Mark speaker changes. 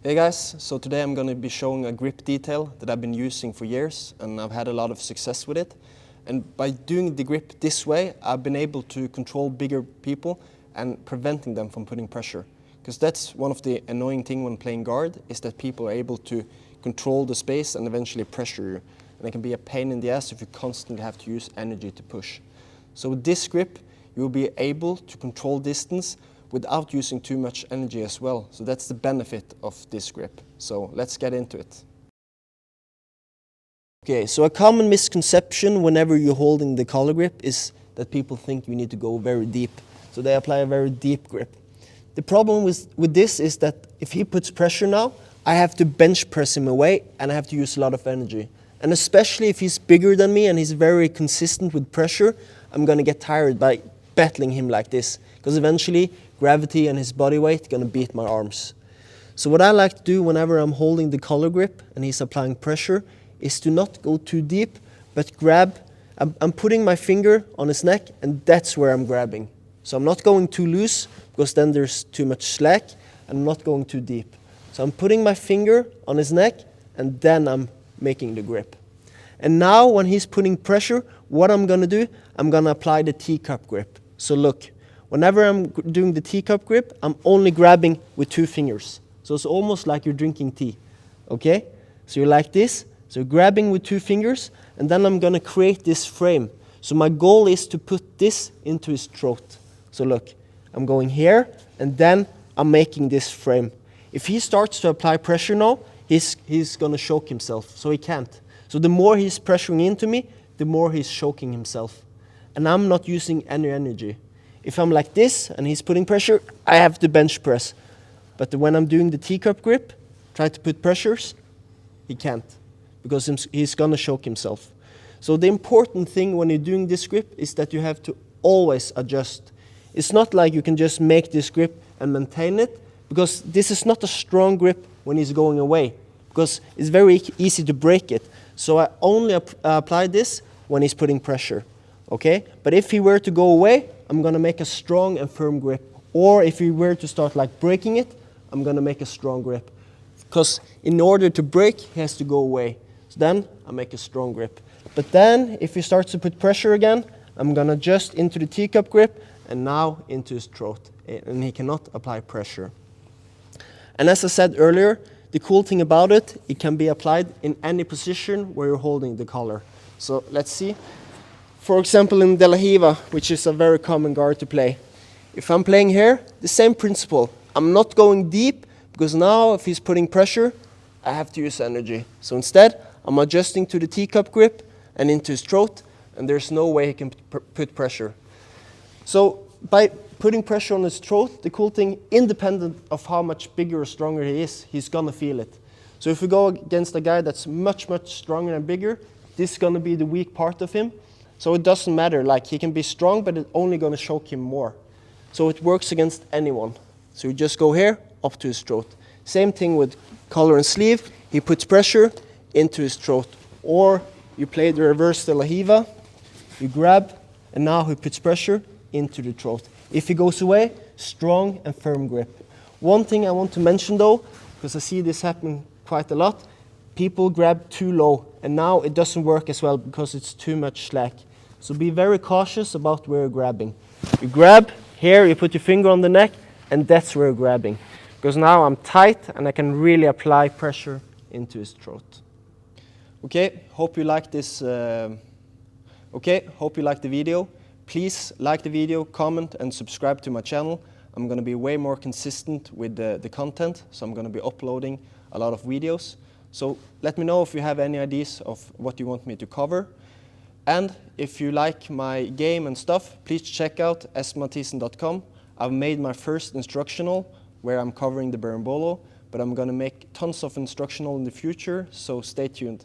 Speaker 1: Hey guys, so today I'm going to be showing a grip detail that I've been using for years and I've had a lot of success with it. And by doing the grip this way, I've been able to control bigger people and preventing them from putting pressure. Because that's one of the annoying things when playing guard, is that people are able to control the space and eventually pressure you. And it can be a pain in the ass if you constantly have to use energy to push. So with this grip, you'll be able to control distance without using too much energy as well. So that's the benefit of this grip. So let's get into it. Okay, so a common misconception whenever you're holding the collar grip is that people think you need to go very deep. So they apply a very deep grip. The problem with this is that if he puts pressure now, I have to bench press him away and I have to use a lot of energy. And especially if he's bigger than me and he's very consistent with pressure, I'm going to get tired by battling him like this. Because eventually, gravity and his body weight going to beat my arms. So what I like to do whenever I'm holding the collar grip and he's applying pressure is to not go too deep, but grab. I'm putting my finger on his neck and that's where I'm grabbing. So I'm not going too loose because then there's too much slack, and I'm not going too deep. So I'm putting my finger on his neck and then I'm making the grip. And now when he's putting pressure, what I'm going to do, I'm going to apply the teacup grip. So look. Whenever I'm doing the teacup grip, I'm only grabbing with 2 fingers. So it's almost like you're drinking tea, okay? So you're like this, so grabbing with 2 fingers, and then I'm gonna create this frame. So my goal is to put this into his throat. So look, I'm going here, and then I'm making this frame. If he starts to apply pressure now, he's gonna choke himself, so he can't. So the more he's pressuring into me, the more he's choking himself. And I'm not using any energy. If I'm like this and he's putting pressure, I have to bench press. But when I'm doing the teacup grip, try to put pressures, he can't, because he's gonna choke himself. So the important thing when you're doing this grip is that you have to always adjust. It's not like you can just make this grip and maintain it, because this is not a strong grip when he's going away, because it's very easy to break it. So I only apply this when he's putting pressure, okay? But if he were to go away, I'm going to make a strong and firm grip. Or if he were to start like breaking it, I'm going to make a strong grip. Because in order to break, he has to go away. So then I make a strong grip. But then if he starts to put pressure again, I'm going to adjust into the teacup grip and now into his throat. And he cannot apply pressure. And as I said earlier, the cool thing about it, it can be applied in any position where you're holding the collar. So let's see. For example, in DeLaHiva, which is a very common guard to play. If I'm playing here, the same principle. I'm not going deep, because now if he's putting pressure, I have to use energy. So instead, I'm adjusting to the teacup grip and into his throat, and there's no way he can put pressure. So by putting pressure on his throat, the cool thing, independent of how much bigger or stronger he is, he's gonna feel it. So if we go against a guy that's much, much stronger and bigger, this is gonna be the weak part of him. So it doesn't matter, like he can be strong, but it's only going to choke him more. So it works against anyone. So you just go here, up to his throat. Same thing with collar and sleeve. He puts pressure into his throat. Or you play the reverse DeLaHiva, you grab, and now he puts pressure into the throat. If he goes away, strong and firm grip. One thing I want to mention though, because I see this happen quite a lot, people grab too low, and now it doesn't work as well because it's too much slack. So be very cautious about where you're grabbing. You grab, here you put your finger on the neck, and that's where you're grabbing. Because now I'm tight and I can really apply pressure into his throat. Okay, hope you like this. Hope you like the video. Please like the video, comment and subscribe to my channel. I'm going to be way more consistent with the content, so I'm going to be uploading a lot of videos. So let me know if you have any ideas of what you want me to cover. And if you like my game and stuff, please check out smathisen.com. I've made my first instructional where I'm covering the Berimbolo, but I'm going to make tons of instructional in the future, so stay tuned.